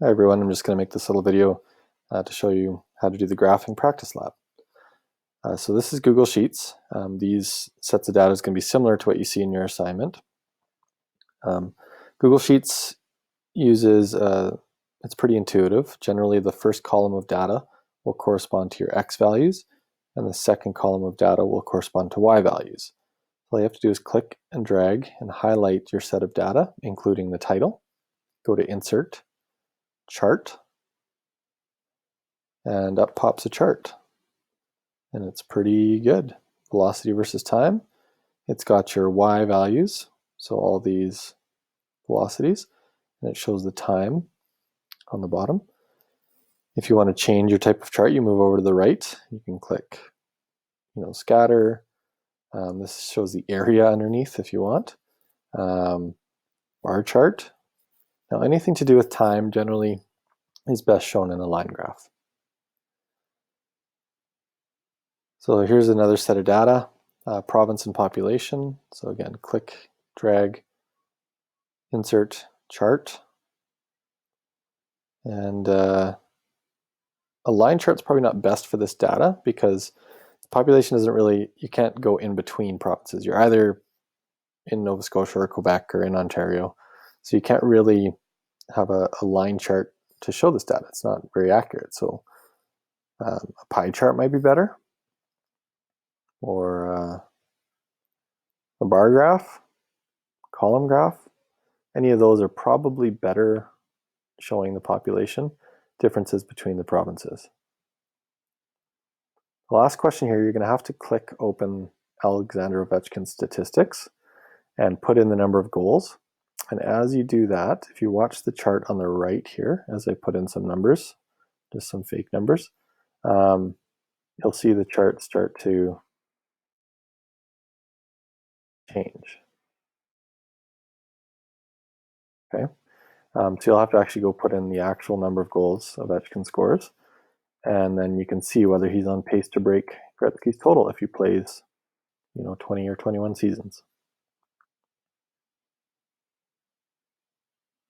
Hi everyone, I'm just going to make this little video to show you how to do the graphing practice lab. So this is Google Sheets. These sets of data is going to be similar to what you see in your assignment. Google Sheets uses, it's pretty intuitive. Generally the first column of data will correspond to your X values and the second column of data will correspond to Y values. All you have to do is click and drag and highlight your set of data, including the title. Go to Insert, Chart, and up pops a chart. And it's pretty good. Velocity versus time. It's got your Y values, so all these velocities, and it shows the time on the bottom. If you want to change your type of chart, you move over to the right. You can click, scatter. This shows the area underneath if you want. Bar chart. Now anything to do with time generally is best shown in a line graph. So here's another set of data, province and population. So again, click, drag, insert, chart. And a line chart's probably not best for this data because the population isn't really, you can't go in between provinces. You're either in Nova Scotia or Quebec or in Ontario. So you can't really have a line chart to show this data. It's not very accurate. So a pie chart might be better, or a bar graph, column graph. Any of those are probably better showing the population differences between the provinces. The last question here, you're going to have to click open Alexander Ovechkin statistics and put in the number of goals. And as you do that, if you watch the chart on the right here, as I put in some numbers, just some fake numbers, you'll see the chart start to change. Okay, so you'll have to actually go put in the actual number of goals Ovechkin scores, and then you can see whether he's on pace to break Gretzky's total if he plays, 20 or 21 seasons.